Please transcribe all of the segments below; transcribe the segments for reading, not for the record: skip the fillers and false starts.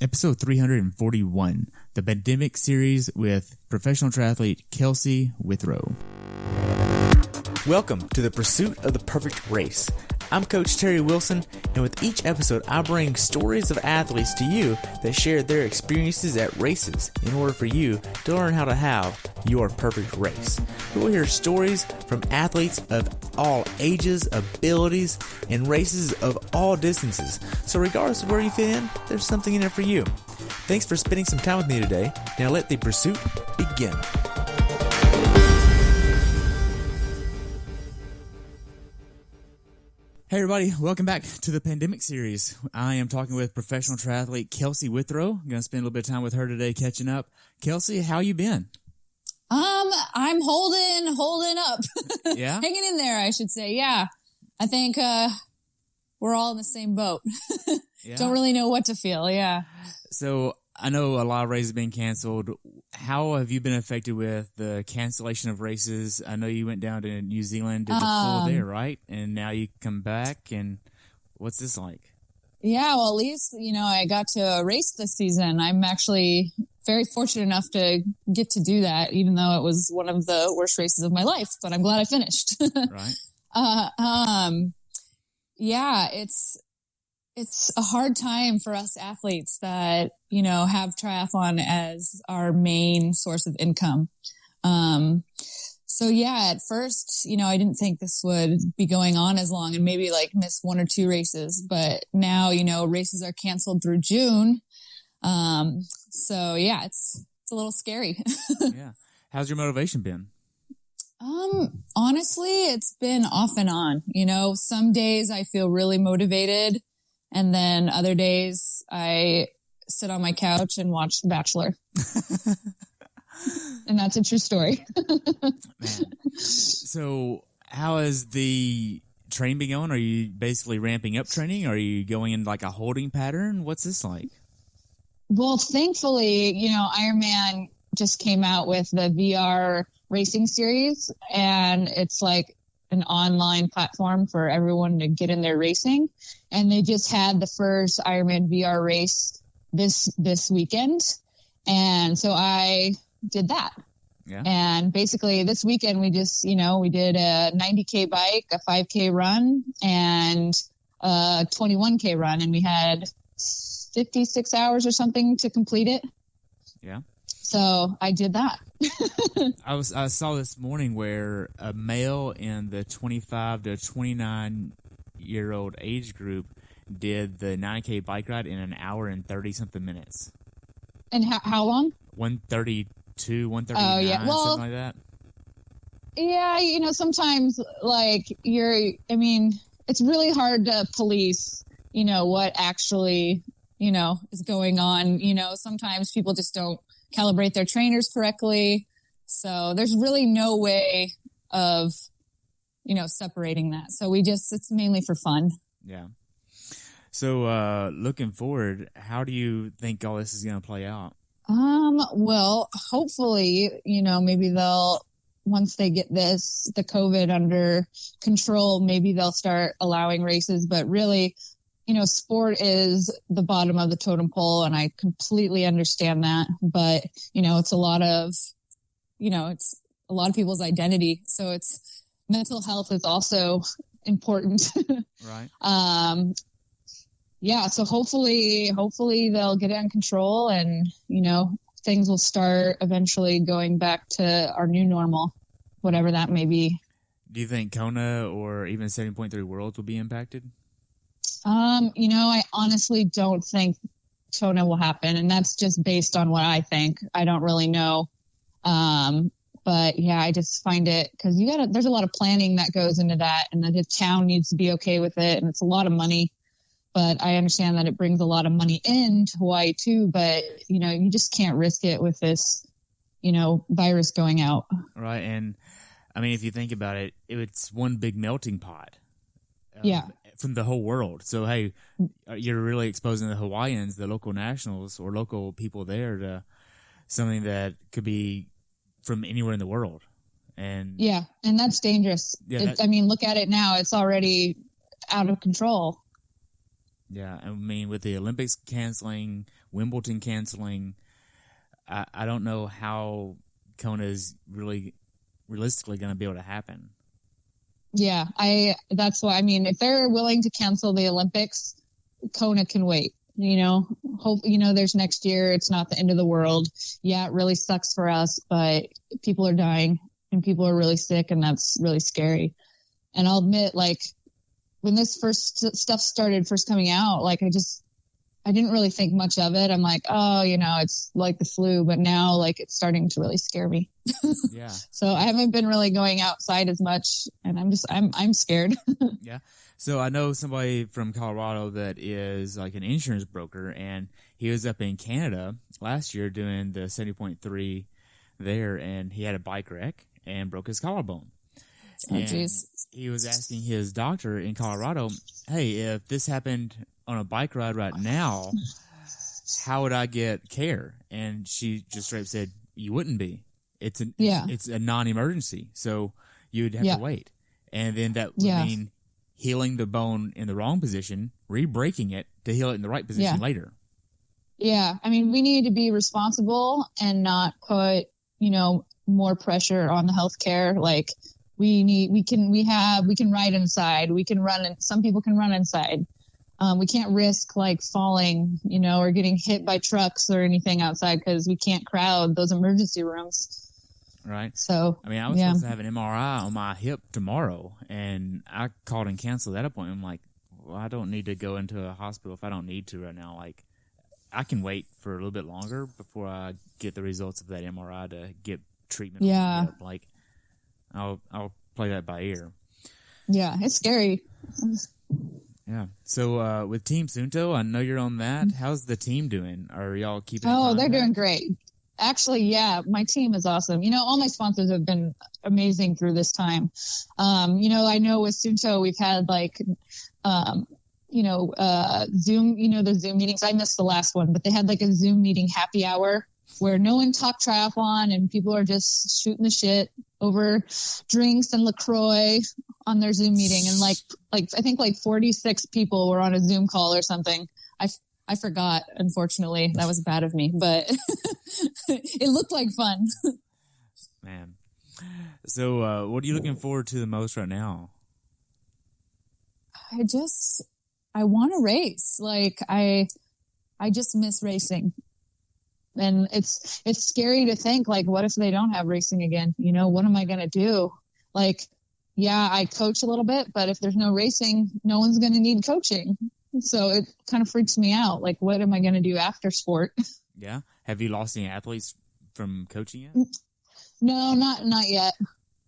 Episode 341, the Pandemic Series with professional triathlete Kelsey Withrow. Welcome to the Pursuit of the Perfect Race. I'm Coach Terry Wilson, and with each episode, I bring stories of athletes to you that share their experiences at races in order for you to learn how to have your perfect race. We will hear stories from athletes of all ages, abilities, and races of all distances. So regardless of where you fit in, there's something in there for you. Thanks for spending some time with me today. Now let the pursuit begin. Hey everybody, welcome back to the Pandemic Series. I am talking with professional triathlete Kelsey Withrow. I'm going to spend a little bit of time with her today catching up. Kelsey, how you been? I'm holding up. Yeah? Hanging in there, I should say. Yeah. I think we're all in the same boat. Yeah. Don't really know what to feel. Yeah. So I know a lot of races being canceled. How have you been affected with the cancellation of races? I know you went down to New Zealand, did the full day, right? And now you come back, and what's this like? Yeah, well, at least, I got to race this season. I'm actually very fortunate enough to get to do that, even though it was one of the worst races of my life, but I'm glad I finished. Right. Yeah, it's a hard time for us athletes that, have triathlon as our main source of income. So yeah, at first, I didn't think this would be going on as long and maybe miss one or two races, but now, races are canceled through June. So yeah, it's a little scary. Yeah. How's your motivation been? Honestly, it's been off and on. Some days I feel really motivated, and then other days I sit on my couch and watch The Bachelor. And that's a true story. Man. So how has the training been going? Are you basically ramping up training? Are you going in like a holding pattern? What's this like? Well, thankfully, Ironman just came out with the VR racing series, and it's like an online platform for everyone to get in there racing. And they just had the first Ironman VR race this weekend. And so I did that. Yeah. And basically this weekend we just, we did a 90K bike, a 5K run, and a 21K run. And we had 56 hours or something to complete it. Yeah. So I did that. I saw this morning where a male in the 25 to 29-year-old age group did the 9K bike ride in an hour and 30-something minutes. And how long? 132, 139, yeah. Well, something like that. Yeah, sometimes it's really hard to police, what actually, is going on. Sometimes people just don't calibrate their trainers correctly. So there's really no way of, separating that. So it's mainly for fun. Yeah. So looking forward, how do you think all this is going to play out? Well, hopefully, maybe once they get the COVID under control, maybe they'll start allowing races. But really, sport is the bottom of the totem pole, and I completely understand that. But, it's a lot of, it's a lot of people's identity. So it's mental health is also important. Right. Yeah. So hopefully they'll get it under control, and, things will start eventually going back to our new normal, whatever that may be. Do you think Kona or even 7.3 Worlds will be impacted? I honestly don't think Kona will happen, and that's just based on what I think. I don't really know. But yeah, I just find it, because there's a lot of planning that goes into that, and the town needs to be okay with it, and it's a lot of money. But I understand that it brings a lot of money into Hawaii too, but you just can't risk it with this, virus going out. Right. And I mean, if you think about it, it's one big melting pot. Yeah. From the whole world. So, hey, you're really exposing the Hawaiians, the local nationals or local people there, to something that could be from anywhere in the world. And yeah. And that's dangerous. Yeah, look at it now. It's already out of control. Yeah, I mean, with the Olympics canceling, Wimbledon canceling. I don't know how Kona is really realistically going to be able to happen. Yeah, that's why, I mean, if they're willing to cancel the Olympics, Kona can wait, hope, there's next year. It's not the end of the world. Yeah, it really sucks for us, but people are dying and people are really sick, and that's really scary. And I'll admit, like, when this stuff started coming out, like, I didn't really think much of it. I'm like, oh, it's like the flu, but now, like, it's starting to really scare me. Yeah. So I haven't been really going outside as much, and I'm scared. Yeah. So I know somebody from Colorado that is like an insurance broker, and he was up in Canada last year doing the 70.3 there, and he had a bike wreck and broke his collarbone. Oh, jeez. He was asking his doctor in Colorado, hey, if this happened on a bike ride right now, how would I get care? And she just straight up said, you wouldn't be. It's a non-emergency, so you would have to wait. And then that would mean healing the bone in the wrong position, re-breaking it to heal it in the right position later. Yeah. I mean, we need to be responsible and not put, more pressure on the healthcare. Like, we can ride inside. We can run, and some people can run inside. We can't risk like falling, or getting hit by trucks or anything outside, because we can't crowd those emergency rooms. Right. So, I mean, I was supposed to have an MRI on my hip tomorrow, and I called and canceled that appointment. I'm like, well, I don't need to go into a hospital if I don't need to right now. Like, I can wait for a little bit longer before I get the results of that MRI to get treatment. On my hip. Like, I'll play that by ear. Yeah, it's scary. Yeah. So with Team Sunto, I know you're on that. How's the team doing? Are y'all keeping? Oh, they're doing great. Actually, yeah, my team is awesome. All my sponsors have been amazing through this time. I know with Sunto, we've had like, Zoom, the Zoom meetings. I missed the last one, but they had like a Zoom meeting happy hour where no one talked triathlon and people are just shooting the shit over drinks and LaCroix on their Zoom meeting. And like I think like 46 people were on a Zoom call or something. I forgot, unfortunately. That was bad of me, but it looked like fun. Man. So what are you looking forward to the most right now? I want to race. Like, I just miss racing. And it's scary to think, like, what if they don't have racing again? What am I going to do? Like, yeah, I coach a little bit, but if there's no racing, no one's going to need coaching. So it kind of freaks me out. Like, what am I going to do after sport? Yeah. Have you lost any athletes from coaching yet? No, not yet.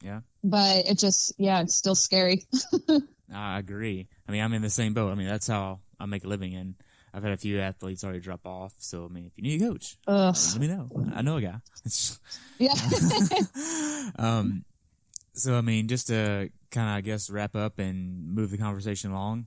Yeah. But it's still scary. I agree. I mean, I'm in the same boat. I mean, that's how I make a living, and I've had a few athletes already drop off. So, I mean, if you need a coach, let me know. I know a guy. Yeah. So, I mean, just to kind of, I guess, wrap up and move the conversation along,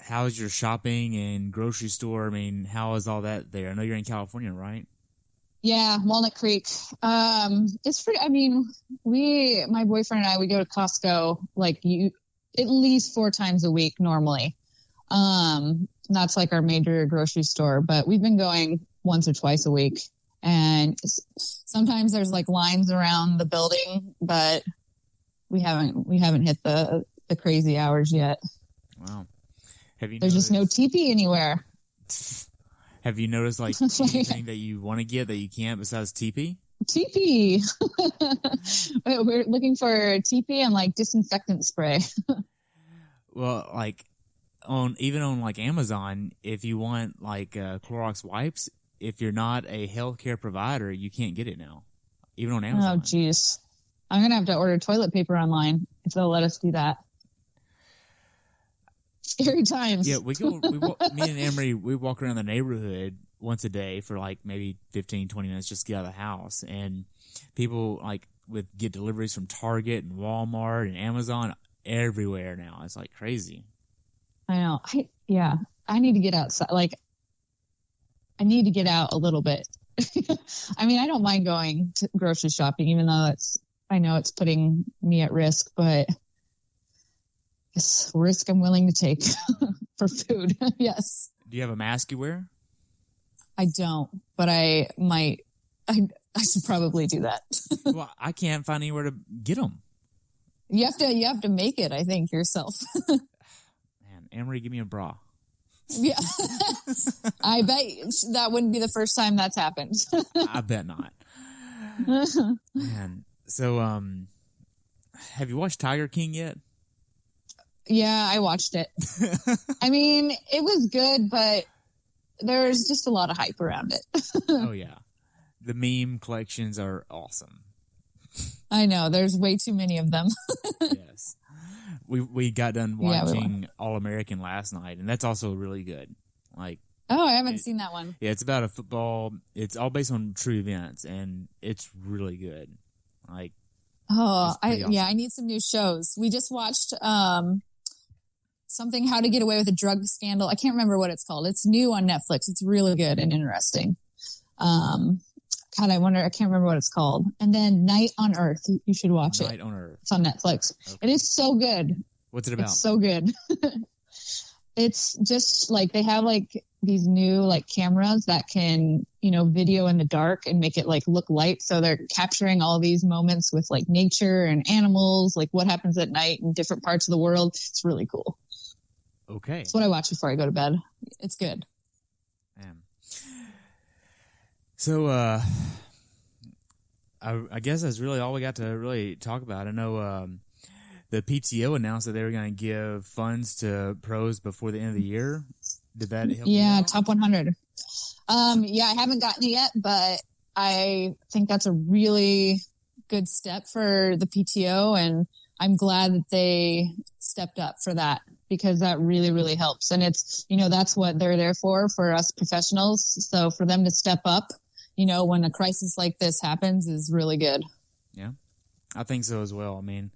how's your shopping and grocery store? I mean, how is all that there? I know you're in California, right? Yeah, Walnut Creek. It's pretty, I mean, my boyfriend and I, we go to Costco like at least 4 times a week normally. That's like our major grocery store, but we've been going once or twice a week. And sometimes there's like lines around the building, but we haven't hit the crazy hours yet. Wow. There's just no teepee anywhere. Have you noticed like anything that you want to get that you can't besides teepee? Teepee. We're looking for teepee and like disinfectant spray. Well, like even on like Amazon, if you want like Clorox wipes, if you're not a healthcare provider, you can't get it now, even on Amazon. Oh, jeez. I'm going to have to order toilet paper online if they'll let us do that. Scary times. Yeah, me and Emery, we walk around the neighborhood once a day for like maybe 15, 20 minutes just to get out of the house. And people like would get deliveries from Target and Walmart and Amazon everywhere now. It's like crazy. I know. I need to get outside. Like, I need to get out a little bit. I mean, I don't mind going to grocery shopping, even though I know it's putting me at risk, but it's a risk I'm willing to take for food. Yes. Do you have a mask you wear? I don't, but I might. I should probably do that. Well, I can't find anywhere to get them. You have to make it, I think, yourself. Man, Anne-Marie, give me a bra. Yeah. I bet that wouldn't be the first time that's happened. I bet not. Man, so have you watched Tiger King yet? Yeah, I watched it. I mean, it was good, but there's just a lot of hype around it. Oh yeah. The meme collections are awesome. I know. There's way too many of them. Yes. We got done watching All American last night, and that's also really good. Like, oh, I haven't seen that one. Yeah, it's about a football. It's all based on true events, and it's really good. Like, oh, awesome. Yeah, I need some new shows. We just watched something, How to Get Away with a Drug Scandal. I can't remember what it's called. It's new on Netflix. It's really good and interesting. God, I can't remember what it's called. And then Night on Earth. You should watch it. Night on Earth. It's on Netflix. Okay. It is so good. What's it about? It's so good. It's just like they have like these new like cameras that can, video in the dark and make it like look light. So they're capturing all these moments with like nature and animals, like what happens at night in different parts of the world. It's really cool. Okay. It's what I watch before I go to bed. It's good. So, I guess that's really all we got to really talk about. I know the PTO announced that they were going to give funds to pros before the end of the year. Did that help you out? Top 100. Yeah, I haven't gotten it yet, but I think that's a really good step for the PTO, and I'm glad that they stepped up for that because that really, really helps. And it's, that's what they're there for us professionals. So for them to step up, when a crisis like this happens is really good. Yeah, I think so as well. I mean,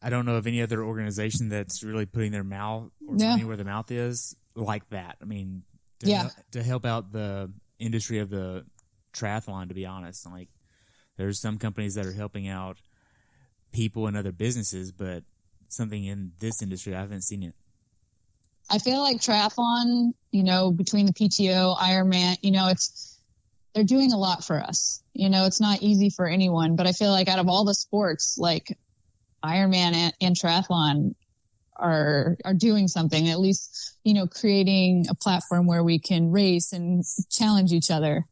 I don't know of any other organization that's really putting their mouth or money where the mouth is like that. I mean, to help out the industry of the triathlon, to be honest. Like, there's some companies that are helping out people and other businesses, but something in this industry, I haven't seen it. I feel like triathlon, between the PTO, Ironman, they're doing a lot for us. It's not easy for anyone, but I feel like out of all the sports, like Ironman and triathlon are doing something, at least, creating a platform where we can race and challenge each other.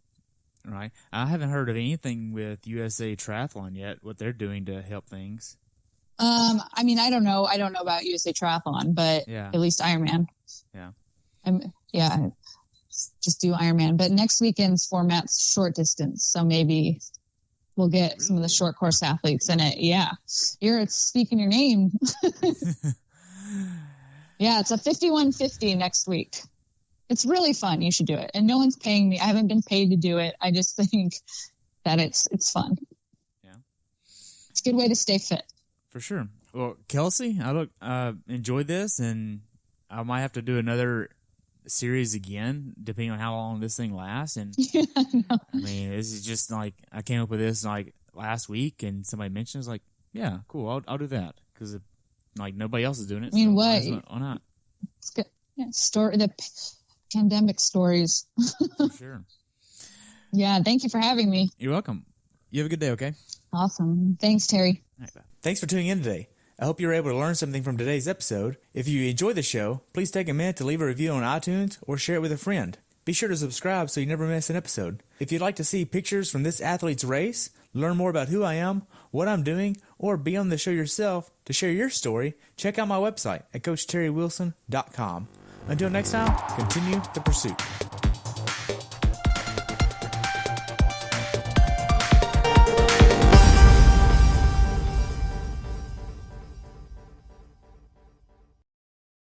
Right. I haven't heard of anything with USA Triathlon yet, what they're doing to help things. I mean, I don't know. I don't know about USA Triathlon, but at least Ironman. Yeah. Just do Ironman. But next weekend's format's short distance, so maybe we'll get some of the short course athletes in it. Yeah. You're speaking your name. Yeah, it's a 5150 next week. It's really fun. You should do it. And no one's paying me. I haven't been paid to do it. I just think that it's fun. Yeah. It's a good way to stay fit. For sure. Well, Kelsey, I enjoyed this, and I might have to do another series again, depending on how long this thing lasts. And I mean, this is just like, I came up with this like last week, and somebody mentioned, like, yeah, cool, I'll do that, because like nobody else is doing it. I mean, so what? Why not? It's good. Yeah, the pandemic stories. For sure. Yeah, thank you for having me. You're welcome. You have a good day, okay? Awesome. Thanks, Terry. All right, bye. Thanks for tuning in today. I hope you were able to learn something from today's episode. If you enjoyed the show, please take a minute to leave a review on iTunes or share it with a friend. Be sure to subscribe so you never miss an episode. If you'd like to see pictures from this athlete's race, learn more about who I am, what I'm doing, or be on the show yourself to share your story, check out my website at CoachTerryWilson.com. Until next time, continue the pursuit.